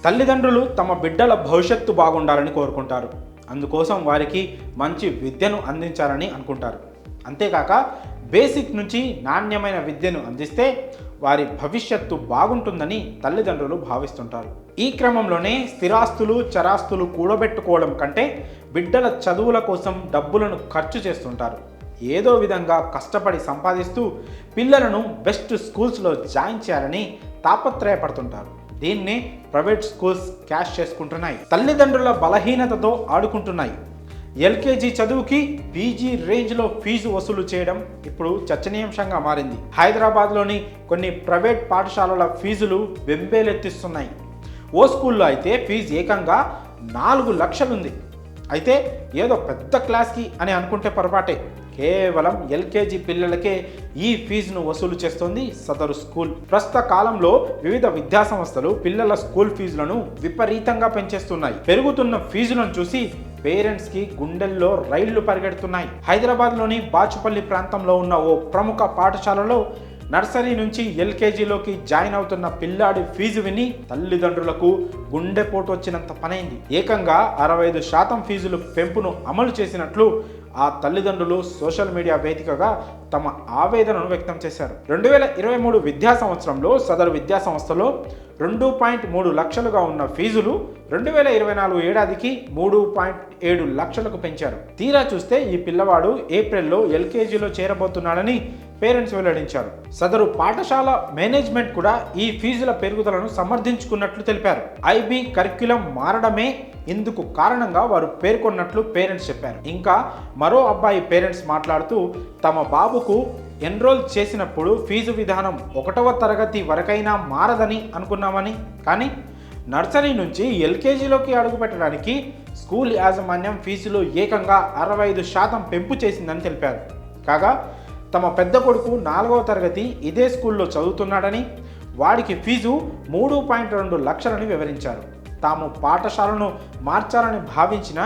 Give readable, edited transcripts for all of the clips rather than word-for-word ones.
తల్లిదండ్రులు తమ బిడ్డల భవిష్యత్తు బాగుండాలని కోరుకుంటారు. అందుకోసం వారికి మంచి విద్యను అందించాలని అనుకుంటారు. అంతేకాక బేసిక్ నుంచి నాణ్యమైన విద్యను అందిస్తే వారి భవిష్యత్తు బాగుంటుందని తల్లిదండ్రులు భావిస్తుంటారు. ఈ క్రమంలోనే స్థిరాస్తులు చరాస్తులు కూడబెట్టుకోవడం కంటే బిడ్డల చదువుల కోసం డబ్బులను ఖర్చు చేస్తుంటారు. ఏదో విధంగా కష్టపడి సంపాదిస్తూ పిల్లలను బెస్ట్ స్కూల్స్లో జాయిన్ చేయాలని తాపత్రయపడుతుంటారు. దీన్ని ప్రైవేట్ స్కూల్స్ క్యాష్ చేసుకుంటున్నాయి. తల్లిదండ్రుల బలహీనతతో ఆడుకుంటున్నాయి. ఎల్కేజీ చదువుకి పీజీ రేంజ్లో ఫీజు వసూలు చేయడం ఇప్పుడు చర్చనీయాంశంగా మారింది. హైదరాబాద్లోని కొన్ని ప్రైవేట్ పాఠశాలల ఫీజులు వెంబేలెత్తిస్తున్నాయి. ఓ స్కూల్లో అయితే ఫీజు ఏకంగా 4 లక్షలుంది. అయితే ఏదో పెద్ద క్లాస్కి అని అనుకుంటే పొరపాటే. కేవలం ఎల్కేజీ పిల్లలకే ఈ ఫీజును వసూలు చేస్తోంది సదరు స్కూల్. ప్రస్తుత కాలంలో వివిధ విద్యాసంస్థలు పిల్లల స్కూల్ ఫీజులను విపరీతంగా పెంచేస్తున్నాయి. పెరుగుతున్న ఫీజులను చూసి పేరెంట్స్కి గుండెల్లో రైళ్లు పరిగెడుతున్నాయి. హైదరాబాద్లోని బాచుపల్లి ప్రాంతంలో ఉన్న ఓ ప్రముఖ పాఠశాలలో నర్సరీ నుంచి ఎల్కేజీలోకి జాయిన్ అవుతున్న పిల్లాడి ఫీజు విని తల్లిదండ్రులకు గుండెపోటు వచ్చినంత పనైంది. ఏకంగా 65% ఫీజులు పెంపును అమలు చేసినట్లు ఆ తల్లిదండ్రులు సోషల్ మీడియా వేదికగా తమ ఆవేదనను వ్యక్తం చేశారు. 2023 విద్యా సంవత్సరంలో సదరు విద్యా సంస్థలో 2.3 లక్షలుగా ఉన్న ఫీజులు 2024 ఏడాదికి 3.7 లక్షలకు పెంచారు. తీరా చూస్తే ఈ పిల్లవాడు ఏప్రిల్లో ఎల్కేజీలో చేరబోతున్నాడని పేరెంట్స్ వెల్లడించారు. సదరు పాఠశాల మేనేజ్మెంట్ కూడా ఈ ఫీజుల పెరుగుదలను సమర్థించుకున్నట్లు తెలిపారు. ఐబీ కరిక్యులం మారడమే ఇందుకు కారణంగా వారు పేర్కొన్నట్లు పేరెంట్స్ చెప్పారు. ఇంకా మరో అబ్బాయి పేరెంట్స్ మాట్లాడుతూ తమ బాబుకు ఎన్రోల్ చేసినప్పుడు ఫీజు విధానం 1వ తరగతి వరకైనా మారదని అనుకున్నామని, కానీ నర్సరీ నుంచి ఎల్కేజీలోకి అడుగుపెట్టడానికి స్కూల్ యాజమాన్యం ఫీజులో ఏకంగా 65% పెంపు చేసిందని తెలిపారు. కాగా తమ పెద్ద కొడుకు 4వ తరగతి ఇదే స్కూల్లో చదువుతున్నాడని, వాడికి ఫీజు 3.2 లక్షలని వివరించారు. తాము పాఠశాలను మార్చాలని భావించినా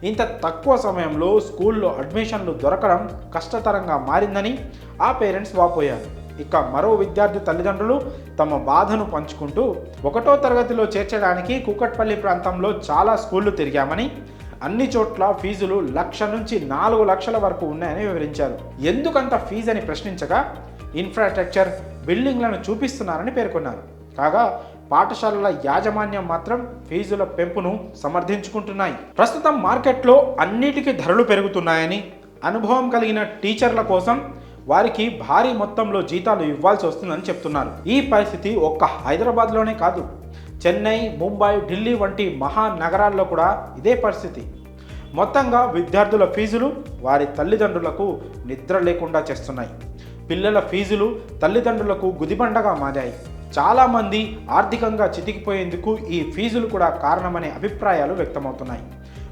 ఇంత తక్కువ సమయంలో స్కూల్లో అడ్మిషన్లు దొరకడం కష్టతరంగా మారిందని ఆ పేరెంట్స్ వాపోయారు. ఇక మరో విద్యార్థి తల్లిదండ్రులు తమ బాధను పంచుకుంటూ 1వ తరగతిలో చేర్చడానికి కూకట్పల్లి ప్రాంతంలో చాలా స్కూళ్లు తిరిగామని, అన్ని చోట్ల ఫీజులు 1 లక్ష నుంచి 4 లక్షల వరకు ఉన్నాయని వివరించారు. ఎందుకంత ఫీజు అని ప్రశ్నించగా ఇన్ఫ్రాస్ట్రక్చర్ బిల్డింగ్లను చూపిస్తున్నారని పేర్కొన్నారు. కాగా పాఠశాలల యాజమాన్యం మాత్రం ఫీజుల పెంపును సమర్థించుకుంటున్నాయి. ప్రస్తుతం మార్కెట్లో అన్నిటికీ ధరలు పెరుగుతున్నాయని, అనుభవం కలిగిన టీచర్ల కోసం వారికి భారీ మొత్తంలో జీతాలు ఇవ్వాల్సి వస్తుందని చెప్తున్నారు. ఈ పరిస్థితి ఒక్క హైదరాబాద్లోనే కాదు, చెన్నై, ముంబై, ఢిల్లీ వంటి మహానగరాల్లో కూడా ఇదే పరిస్థితి. మొత్తంగా విద్యార్థుల ఫీజులు వారి తల్లిదండ్రులకు నిద్ర లేకుండా చేస్తున్నాయి. పిల్లల ఫీజులు తల్లిదండ్రులకు గుదిబండగా మారాయి. చాలామంది ఆర్థికంగా చితికిపోయేందుకు ఈ ఫీజులు కూడా కారణమనే అభిప్రాయాలు వ్యక్తమవుతున్నాయి.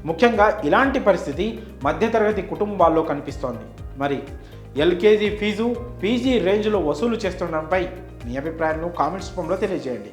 ముఖ్యంగా ఇలాంటి పరిస్థితి మధ్యతరగతి కుటుంబాల్లో కనిపిస్తోంది. మరి ఎల్కేజీ ఫీజు పీజీ రేంజ్లో వసూలు చేస్తుండడంపై మీ అభిప్రాయాలను కామెంట్స్ రూపంలో తెలియజేయండి.